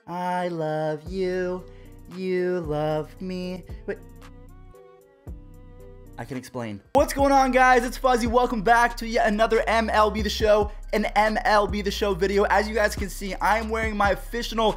I love you. You love me. Wait. I can explain. What's going on, guys? It's Fuzzy. Welcome back to yet another MLB The Show, an MLB The Show video. As you guys can see, I am wearing my official...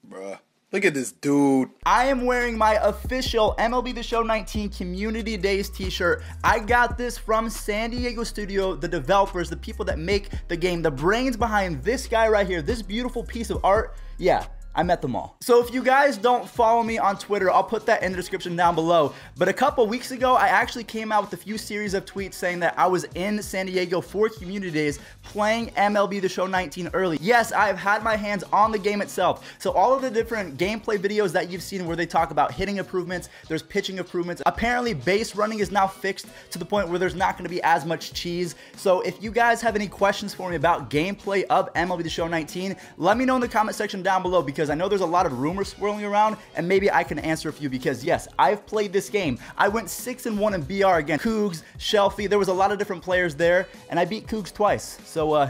Bruh. Look at this dude. I am wearing my official MLB The Show 19 Community Days t-shirt. I got this from San Diego Studio, the developers, the people that make the game, the brains behind this guy right here, this beautiful piece of art. Yeah, I met them all. So if you guys don't follow me on Twitter, I'll put that in the description down below. But a couple weeks ago, I actually came out with a few series of tweets saying that I was in San Diego for Community Days playing MLB The Show 19 early. Yes, I've had my hands on the game itself. So all of the different gameplay videos that you've seen where they talk about hitting improvements, there's pitching improvements. Apparently, base running is now fixed to the point where there's not going to be as much cheese. So if you guys have any questions for me about gameplay of MLB The Show 19, let me know in the comment section down below, because I know there's a lot of rumors swirling around and maybe I can answer a few, because yes, I've played this game. I went 6-1 in BR against Cougs, Shelfie. There was a lot of different players there and I beat Cougs twice. So I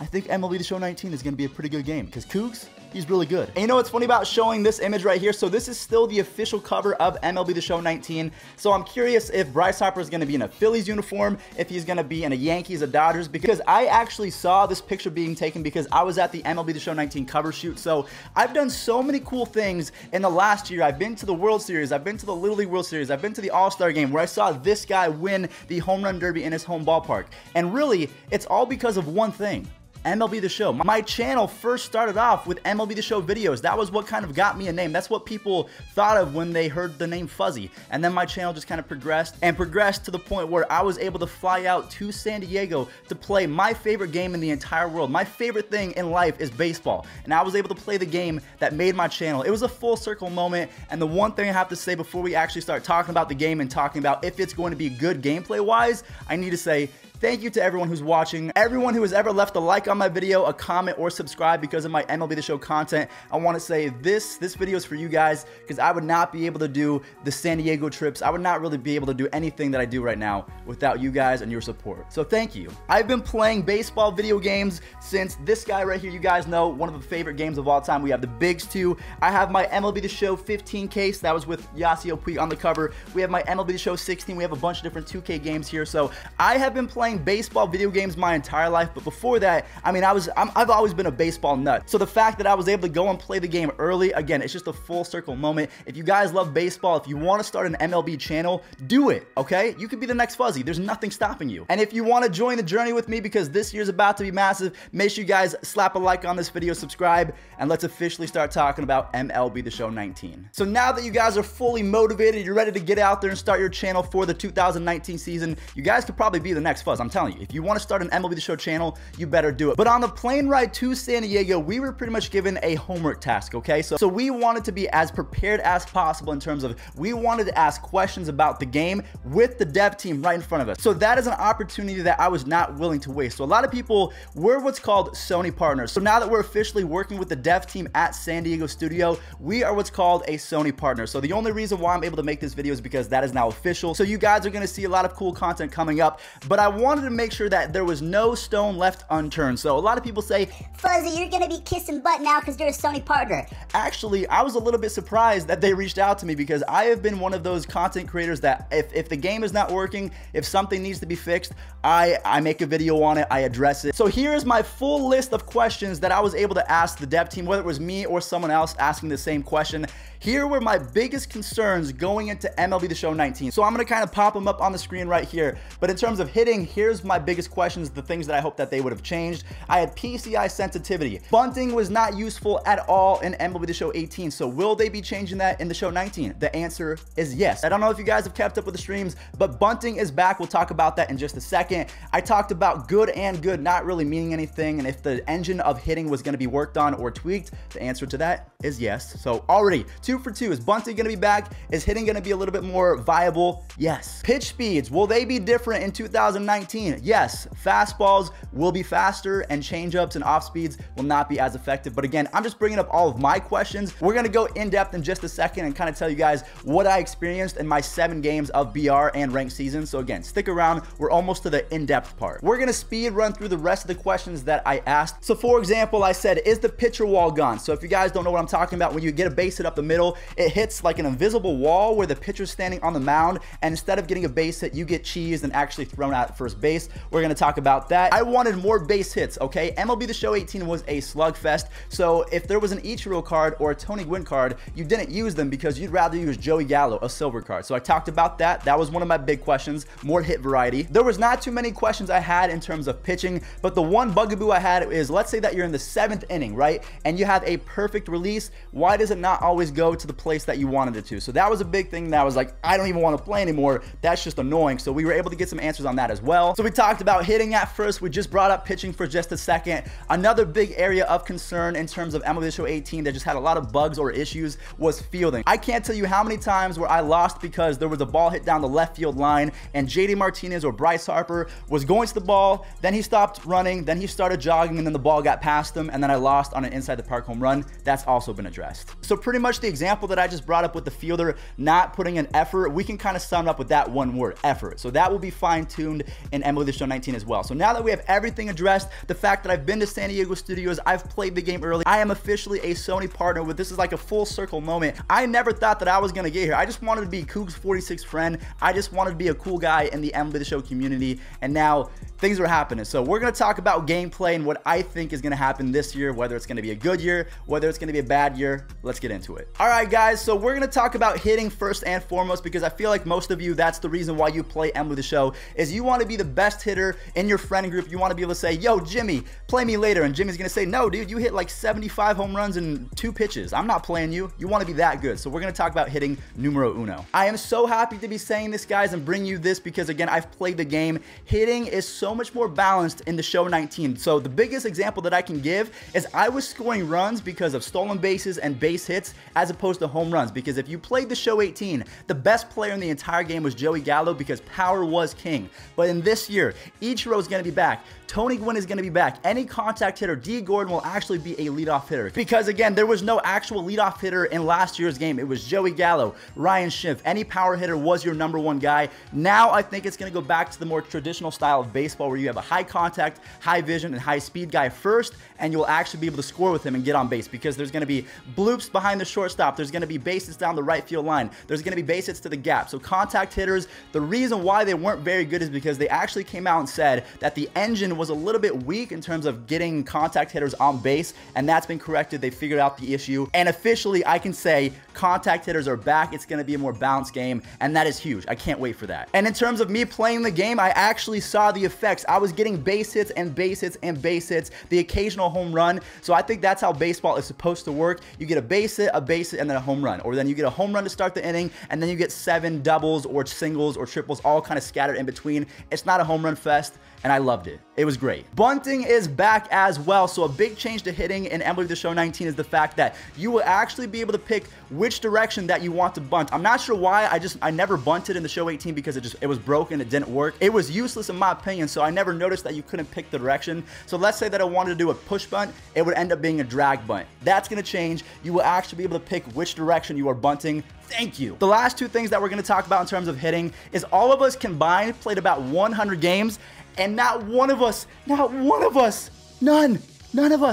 think MLB The Show 19 is going to be a pretty good game because Cougs, he's really good. And you know what's funny about showing this image right here? So this is still the official cover of MLB The Show 19. So I'm curious if Bryce Harper is going to be in a Phillies uniform, if he's going to be in a Yankees, a Dodgers, because I actually saw this picture being taken because I was at the MLB The Show 19 cover shoot. So I've done so many cool things in the last year. I've been to the World Series. I've been to the Little League World Series. I've been to the All-Star Game where I saw this guy win the home run derby in his home ballpark. And really, it's all because of one thing. MLB The Show. My channel first started off with MLB The Show videos. That was what kind of got me a name. That's what people thought of when they heard the name Fuzzy. And then my channel just kind of progressed to the point where I was able to fly out to San Diego to play my favorite game in the entire world. My favorite thing in life is baseball. And I was able to play the game that made my channel. It was a full circle moment. And the one thing I have to say before we actually start talking about the game and talking about if it's going to be good gameplay wise, I need to say thank you to everyone who's watching, everyone who has ever left a like on my video, a comment, or subscribe because of my MLB The Show content. I want to say this video is for you guys, because I would not be able to do the San Diego trips. I would not really be able to do anything that I do right now without you guys and your support. So thank you. I've been playing baseball video games since this guy right here, you guys know, one of the favorite games of all time. We have the Bigs 2. I have my MLB The Show 15 case. That was with Yasiel Puig on the cover. We have my MLB The Show 16. We have a bunch of different 2K games here. So I have been playing baseball video games my entire life, but before that, I mean, I've always been a baseball nut. So the fact that I was able to go and play the game early, again, it's just a full circle moment. If you guys love baseball, if you want to start an MLB channel, do it, okay? You could be the next Fuzzy. There's nothing stopping you. And if you want to join the journey with me, because this year's about to be massive, make sure you guys slap a like on this video, subscribe, and let's officially start talking about MLB The Show 19. So now that you guys are fully motivated, you're ready to get out there and start your channel for the 2019 season, you guys could probably be the next Fuzz, I'm telling you. If you want to start an MLB The Show channel, you better do it. But on the plane ride to San Diego, we were pretty much given a homework task, okay? So we wanted to be as prepared as possible in terms of we wanted to ask questions about the game with the dev team right in front of us. So that is an opportunity that I was not willing to waste. So a lot of people, we're what's called Sony partners. So now that we're officially working with the dev team at San Diego Studio, we are what's called a Sony partner. So the only reason why I'm able to make this video is because that is now official. So you guys are going to see a lot of cool content coming up, but I wanted to make sure that there was no stone left unturned. So a lot of people say, Fuzzy, you're gonna be kissing butt now because you're a Sony partner. Actually, I was a little bit surprised that they reached out to me, because I have been one of those content creators that if the game is not working, if something needs to be fixed, I make a video on it, I address it. So here's my full list of questions that I was able to ask the dev team, whether it was me or someone else asking the same question. Here were my biggest concerns going into MLB The Show 19. So I'm gonna kind of pop them up on the screen right here. But in terms of hitting, here's my biggest questions, the things that I hope that they would have changed. I had PCI sensitivity. Bunting was not useful at all in MLB The Show 18. So will they be changing that in the Show 19? The answer is yes. I don't know if you guys have kept up with the streams, but bunting is back. We'll talk about that in just a second. I talked about good and good not really meaning anything, and if the engine of hitting was gonna be worked on or tweaked, the answer to that is yes. So already 2 for 2. Is bunting gonna be back? Is hitting gonna be a little bit more viable? Yes. Pitch speeds, will they be different in 2019 19, yes, fastballs will be faster and changeups and off speeds will not be as effective. But again, I'm just bringing up all of my questions. We're going to go in depth in just a second and kind of tell you guys what I experienced in my 7 games of BR and ranked season. So again, stick around. We're almost to the in-depth part. We're going to speed run through the rest of the questions that I asked. So for example, I said, is the pitcher wall gone? So if you guys don't know what I'm talking about, when you get a base hit up the middle, it hits like an invisible wall where the pitcher's standing on the mound, and instead of getting a base hit, you get cheesed and actually thrown out at first base. We're going to talk about that. I wanted more base hits, okay? MLB The Show 18 was a slugfest, so if there was an Ichiro card or a Tony Gwynn card, you didn't use them because you'd rather use Joey Gallo, a silver card. So I talked about that. That was one of my big questions, more hit variety. There was not too many questions I had in terms of pitching, but the one bugaboo I had is, let's say that you're in the 7th inning, right? And you have a perfect release. Why does it not always go to the place that you wanted it to? So that was a big thing that I was like, I don't even want to play anymore. That's just annoying. So we were able to get some answers on that as well. So we talked about hitting at first. We just brought up pitching for just a second. Another big area of concern in terms of MLB The Show 18 that just had a lot of bugs or issues was fielding. I can't tell you how many times where I lost because there was a ball hit down the left field line and JD Martinez or Bryce Harper was going to the ball, then he stopped running, then he started jogging, and then the ball got past him, and then I lost on an inside the park home run. That's also been addressed. So pretty much the example that I just brought up with the fielder not putting an effort, we can kind of sum it up with that one word, effort. So that will be fine-tuned in MLB The Show 19 as well. So now that we have everything addressed, the fact that I've been to San Diego studios, I've played the game early, I am officially a Sony partner. With this is like a full circle moment. I never thought that I was gonna get here. I just wanted to be Cougs46 friend. I just wanted to be a cool guy in the MLB The Show community, and now things are happening. So we're gonna talk about gameplay and what I think is gonna happen this year, whether it's gonna be a good year, whether it's gonna be a bad year. Let's get into it. All right, guys, so we're gonna talk about hitting first and foremost, because I feel like most of you, that's the reason why you play MLB The Show, is you want to be the best hitter in your friend group. You want to be able to say, yo, Jimmy, play me later, and Jimmy's gonna say, no, dude, you hit like 75 home runs in 2 pitches. I'm not playing you. You want to be that good. So we're gonna talk about hitting numero uno. I am so happy to be saying this, guys, and bring you this because, again, I've played the game. Hitting is so much more balanced in the Show 19. So the biggest example that I can give is I was scoring runs because of stolen bases and base hits as opposed to home runs, because if you played the Show 18, the best player in the entire game was Joey Gallo because power was king. But in this year, Ichiro is going to be back. Tony Gwynn is going to be back. Any contact hitter, D. Gordon, will actually be a leadoff hitter. Because, again, there was no actual leadoff hitter in last year's game. It was Joey Gallo, Ryan Schimpf. Any power hitter was your #1 guy. Now, I think it's going to go back to the more traditional style of baseball where you have a high contact, high vision, and high speed guy first, and you'll actually be able to score with him and get on base because there's going to be bloops behind the shortstop. There's going to be bases down the right field line. There's going to be base hits to the gap. So contact hitters, the reason why they weren't very good is because they actually came out and said that the engine was a little bit weak in terms of getting contact hitters on base, and that's been corrected. They figured out the issue, and officially I can say contact hitters are back. It's going to be a more balanced game, and that is huge. I can't wait for that. And in terms of me playing the game, I actually saw the effects. I was getting base hits and base hits and base hits, the occasional home run. So I think that's how baseball is supposed to work. You get a base hit, and then a home run, or then you get a home run to start the inning, and then you get 7 doubles or singles or triples all kind of scattered in between. It's not a home run fest, and I loved it. It was great. Bunting is back as well. So a big change to hitting in MLB The Show 19 is the fact that you will actually be able to pick which direction that you want to bunt. I'm not sure why. I never bunted in the Show 18 because it was broken. It didn't work. It was useless in my opinion. So I never noticed that you couldn't pick the direction. So let's say that I wanted to do a push bunt. It would end up being a drag bunt. That's going to change. You will actually be able to pick which direction you are bunting. Thank you. The last 2 things that we're going to talk about in terms of hitting is all of us combined played about 100 games, and not one of us, none of us,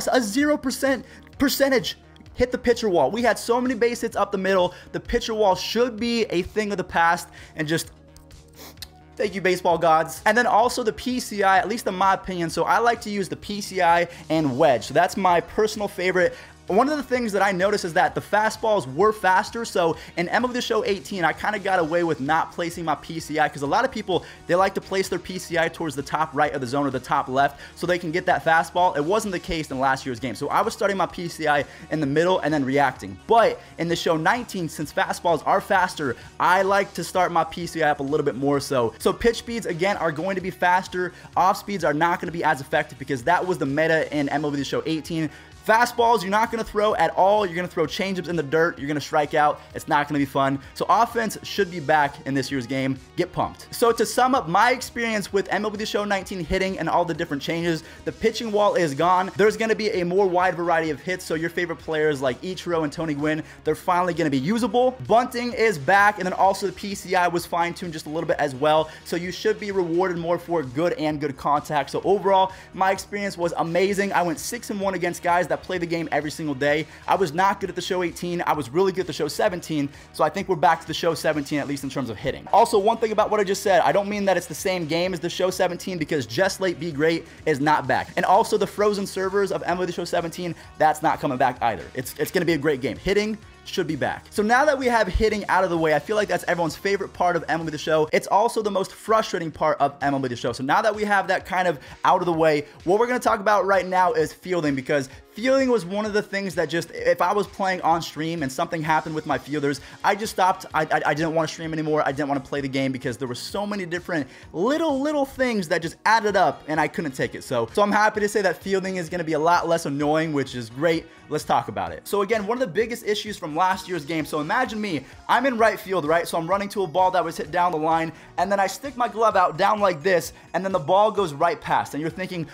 a 0% percentage hit the pitcher wall. We had so many base hits up the middle. The pitcher wall should be a thing of the past, and just thank you, baseball gods. And then also the PCI, at least in my opinion. So I like to use the PCI and wedge. So that's my personal favorite. One of the things that I noticed is that the fastballs were faster. So in MLB The Show 18, I kind of got away with not placing my PCI because a lot of people, they like to place their PCI towards the top right of the zone or the top left so they can get that fastball. It wasn't the case in last year's game. So I was starting my PCI in the middle and then reacting. But in the Show 19, since fastballs are faster, I like to start my PCI up a little bit more so. So pitch speeds, again, are going to be faster. Off speeds are not going to be as effective because that was the meta in MLB The Show 18. Fastballs, you're not going to throw at all. You're going to throw changeups in the dirt. You're going to strike out. It's not going to be fun. So offense should be back in this year's game. Get pumped. So to sum up my experience with MLB The Show 19 hitting and all the different changes, the pitching wall is gone. There's going to be a more wide variety of hits. So your favorite players like Ichiro and Tony Gwynn, they're finally going to be usable. Bunting is back, and then also the PCI was fine-tuned just a little bit as well. So you should be rewarded more for good contact. So overall, my experience was amazing. I went 6-1 against guys that play the game every single day. I was not good at the Show 18. I was really good at the Show 17. So I think we're back to the Show 17, at least in terms of hitting. Also, one thing about what I just said, I don't mean that it's the same game as the Show 17, because Just Late Be Great is not back. And also the frozen servers of MLB The Show 17, that's not coming back either. It's going to be a great game. Hitting should be back. So now that we have hitting out of the way, I feel like that's everyone's favorite part of MLB The Show. It's also the most frustrating part of MLB The Show. So now that we have that kind of out of the way, what we're going to talk about right now is fielding, because fielding was one of the things that just, if I was playing on stream and something happened with my fielders, I just stopped. I didn't want to stream anymore. I didn't want to play the game because there were so many different little things that just added up and I couldn't take it. So I'm happy to say that fielding is going to be a lot less annoying, which is great. Let's talk about it. So again, one of the biggest issues from last year's game, so imagine me, I'm in right field, right? So I'm running to a ball that was hit down the line, and then I stick my glove out down like this, and then the ball goes right past, and you're thinking,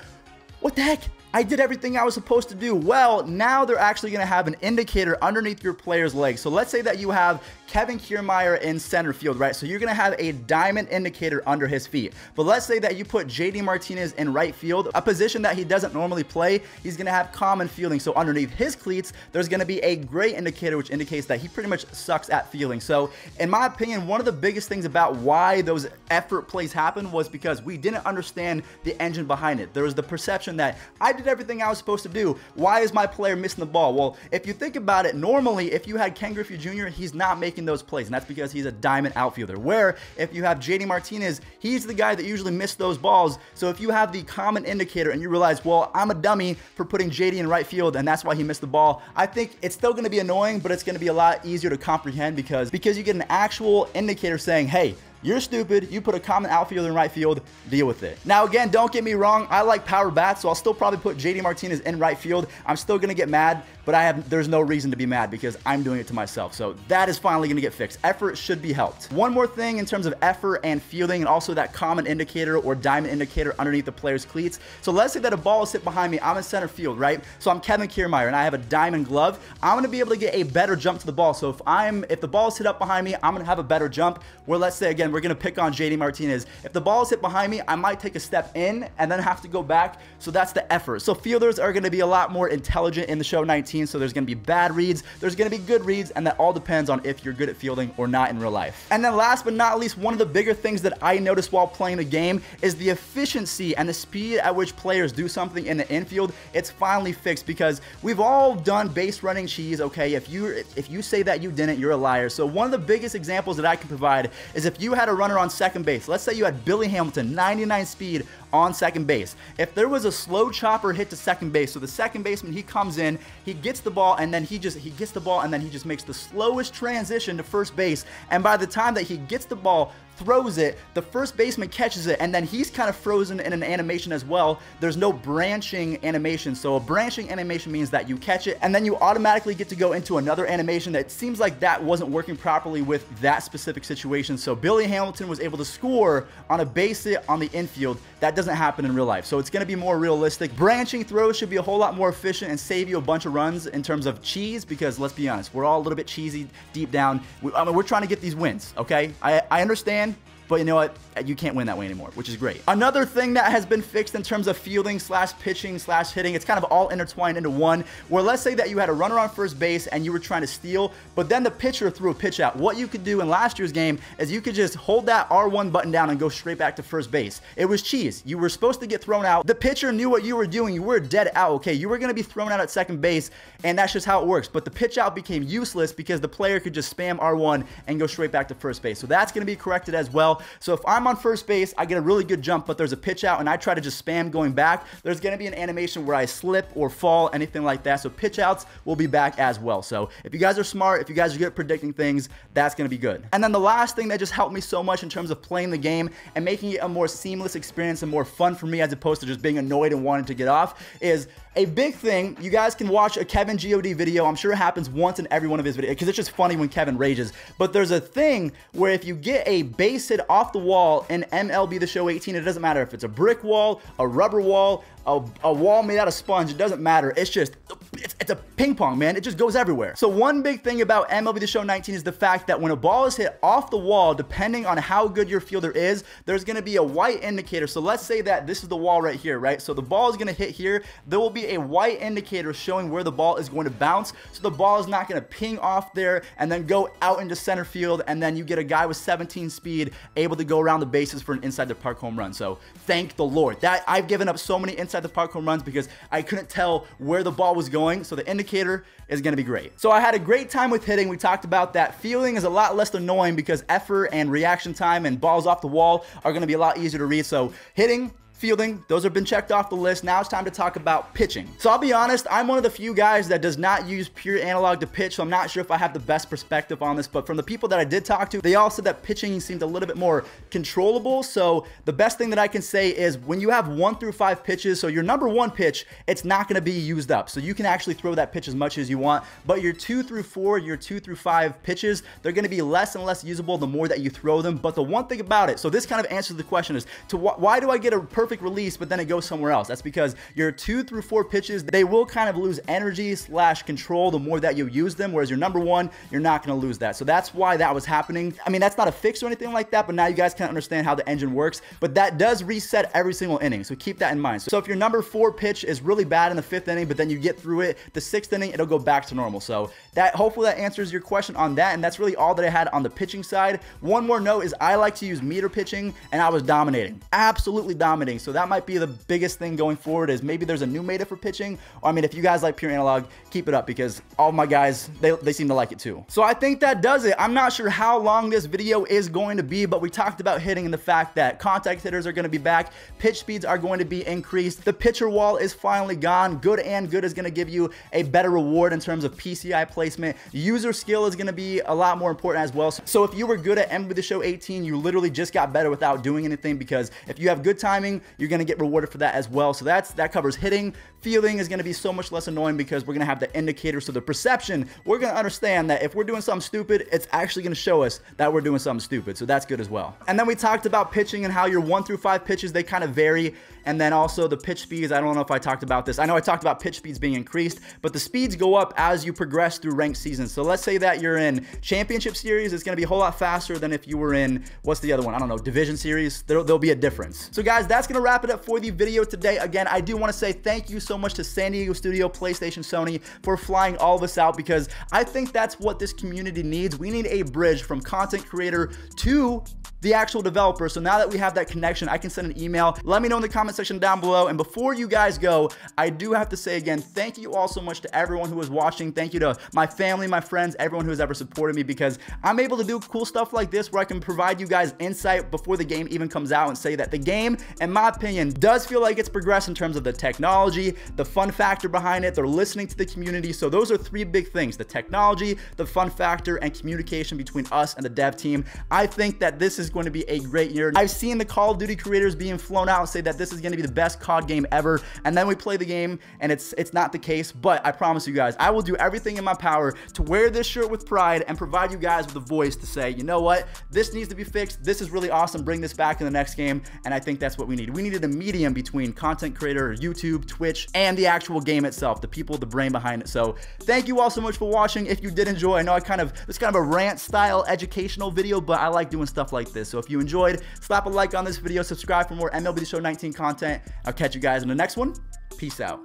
what the heck? I did everything I was supposed to do. Well, now they're actually going to have an indicator underneath your player's leg. So let's say that you have Kevin Kiermaier in center field, right? So you're going to have a diamond indicator under his feet. But let's say that you put JD Martinez in right field, a position that he doesn't normally play. He's going to have common fielding. So underneath his cleats, there's going to be a gray indicator, which indicates that he pretty much sucks at fielding. So in my opinion, one of the biggest things about why those effort plays happened was because we didn't understand the engine behind it. There was the perception that I did everything I was supposed to do. Why is my player missing the ball? Well, if you think about it, normally if you had Ken Griffey Jr., he's not making those plays, and that's because he's a diamond outfielder. Where if you have JD Martinez, he's the guy that usually missed those balls. So if you have the common indicator and you realize, well, I'm a dummy for putting JD in right field and that's why he missed the ball, I think it's still going to be annoying, but it's going to be a lot easier to comprehend because you get an actual indicator saying, hey, you're stupid. You put a common outfielder in right field. Deal with it. Now, again, don't get me wrong. I like power bats, so I'll still probably put JD Martinez in right field. I'm still going to get mad, but there's no reason to be mad because I'm doing it to myself. So that is finally going to get fixed. Effort should be helped. One more thing in terms of effort and fielding, and also that common indicator or diamond indicator underneath the player's cleats. So let's say that a ball is hit behind me. I'm in center field, right? So I'm Kevin Kiermaier and I have a diamond glove. I'm going to be able to get a better jump to the ball. So if the ball is hit up behind me, I'm going to have a better jump. Where let's say, again, we're going to pick on JD Martinez. If the ball is hit behind me, I might take a step in and then have to go back. So that's the effort. So fielders are going to be a lot more intelligent in the Show 19. So there's going to be bad reads, there's going to be good reads, and that all depends on if you're good at fielding or not in real life. And then last but not least, one of the bigger things that I noticed while playing the game is the efficiency and the speed at which players do something in the infield. It's finally fixed because we've all done base running cheese, okay? If you say that you didn't, you're a liar. So one of the biggest examples that I can provide is if you had a runner on second base. Let's say you had Billy Hamilton, 99 speed on second base. If there was a slow chopper hit to second base, so the second baseman, he comes in, he gets the ball, and then he just makes the slowest transition to first base. And by the time that he gets the ball, throws it, the first baseman catches it, and then he's kind of frozen in an animation as well. There's no branching animation. So a branching animation means that you catch it and then you automatically get to go into another animation. That seems like that wasn't working properly with that specific situation. So Billy Hamilton was able to score on a base hit on the infield. That doesn't happen in real life. So it's going to be more realistic. Branching throws should be a whole lot more efficient and save you a bunch of runs in terms of cheese, because let's be honest, we're all a little bit cheesy deep down. We're trying to get these wins, okay? I understand. But you know what? You can't win that way anymore, which is great. Another thing that has been fixed in terms of fielding / pitching / hitting, it's kind of all intertwined into one, where let's say that you had a runner on first base and you were trying to steal, but then the pitcher threw a pitch out. What you could do in last year's game is you could just hold that R1 button down and go straight back to first base. It was cheese. You were supposed to get thrown out. The pitcher knew what you were doing. You were dead out, okay? You were going to be thrown out at second base, and that's just how it works. But the pitch out became useless because the player could just spam R1 and go straight back to first base. So that's going to be corrected as well. So if I'm on first base, I get a really good jump, but there's a pitch out and I try to just spam going back, there's going to be an animation where I slip or fall, anything like that. So pitch outs will be back as well. So if you guys are smart, if you guys are good at predicting things, that's going to be good. And then the last thing that just helped me so much in terms of playing the game and making it a more seamless experience and more fun for me as opposed to just being annoyed and wanting to get off is A big thing, you guys can watch a Kevin God video. I'm sure it happens once in every one of his videos because it's just funny when Kevin rages. But there's a thing where if you get a base hit off the wall in MLB The Show 18, it doesn't matter if it's a brick wall, a rubber wall, a wall made out of sponge, it doesn't matter. It's just, it's a ping pong, man. It just goes everywhere. So one big thing about MLB The Show 19 is the fact that when a ball is hit off the wall, depending on how good your fielder is, there's gonna be a white indicator. So let's say that this is the wall right here, right? So the ball is gonna hit here. There will be a white indicator showing where the ball is going to bounce. So the ball is not gonna ping off there and then go out into center field, and then you get a guy with 17 speed able to go around the bases for an inside the park home run. So thank the Lord. That I've given up so many inside the park home runs because I couldn't tell where the ball was going. So the indicator is going to be great. So I had a great time with hitting. We talked about that. Fielding is a lot less annoying because effort and reaction time and balls off the wall are going to be a lot easier to read. So hitting, fielding, those have been checked off the list. Now it's time to talk about pitching. So I'll be honest, I'm one of the few guys that does not use pure analog to pitch, so I'm not sure if I have the best perspective on this, but from the people that I did talk to, they all said that pitching seemed a little bit more controllable. So the best thing that I can say is when you have 1 through 5 pitches, so your number 1 pitch, it's not going to be used up. So you can actually throw that pitch as much as you want, but your 2 through 4, your 2 through 5 pitches, they're going to be less and less usable the more that you throw them. But the one thing about it, so this kind of answers the question is, why do I get a perfect release but then it goes somewhere else? That's because your 2 through 4 pitches, they will kind of lose energy / control the more that you use them, whereas your number 1, you're not going to lose that. So that's why that was happening. I mean, that's not a fix or anything like that, but now you guys can understand how the engine works, but that does reset every single inning, so keep that in mind. So if your number 4 pitch is really bad in the 5th inning, but then you get through it, the 6th inning, it'll go back to normal. So that, hopefully that answers your question on that, and that's really all that I had on the pitching side. One more note is I like to use meter pitching, and I was dominating, absolutely dominating. So that might be the biggest thing going forward, is maybe there's a new meta for pitching. Or I mean, if you guys like pure analog, keep it up because all of my guys, they seem to like it too. So I think that does it. I'm not sure how long this video is going to be, but we talked about hitting and the fact that contact hitters are going to be back, pitch speeds are going to be increased, the pitcher wall is finally gone. Good and good is going to give you a better reward in terms of PCI placement. User skill is going to be a lot more important as well. So if you were good at MLB The Show 18, you literally just got better without doing anything, because if you have good timing, you're going to get rewarded for that as well. So that covers hitting. Fielding is going to be so much less annoying because we're going to have the indicator. So the perception, we're going to understand that if we're doing something stupid, it's actually going to show us that we're doing something stupid. So that's good as well. And then we talked about pitching and how your 1 through 5 pitches, they kind of vary. And then also the pitch speeds, I don't know if I talked about this. I know I talked about pitch speeds being increased, but the speeds go up as you progress through ranked seasons. So let's say that you're in championship series, it's going to be a whole lot faster than if you were in, what's the other one? I don't know, division series. There'll be a difference. So guys, that's going to wrap it up for the video today. Again, I do want to say thank you so much to San Diego Studio, PlayStation, Sony for flying all of us out, because I think that's what this community needs. We need a bridge from content creator to the actual developer. So now that we have that connection, I can send an email. Let me know in the comment section down below. And before you guys go, I do have to say again, thank you all so much to everyone who is watching. Thank you to my family, my friends, everyone who has ever supported me, because I'm able to do cool stuff like this where I can provide you guys insight before the game even comes out and say that the game, in my opinion, does feel like it's progressed in terms of the technology, the fun factor behind it. They're listening to the community. So those are 3 big things: the technology, the fun factor, and communication between us and the dev team. I think that this is going to be a great year. I've seen the Call of Duty creators being flown out and say that this is going to be the best COD game ever, and then we play the game and it's not the case. But I promise you guys, I will do everything in my power to wear this shirt with pride and provide you guys with a voice to say, you know what, this needs to be fixed, this is really awesome, bring this back in the next game. And I think that's what we need. We needed a medium between content creator, YouTube, Twitch, and the actual game itself, the people, the brain behind it. So thank you all so much for watching. If you did enjoy, I know it's kind of a rant style educational video, but I like doing stuff like this. So if you enjoyed, slap a like on this video, subscribe for more MLB The Show 19 content. I'll catch you guys in the next one. Peace out.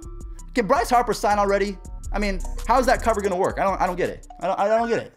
Can Bryce Harper sign already? I mean, how's that cover gonna work? I don't get it. I don't get it.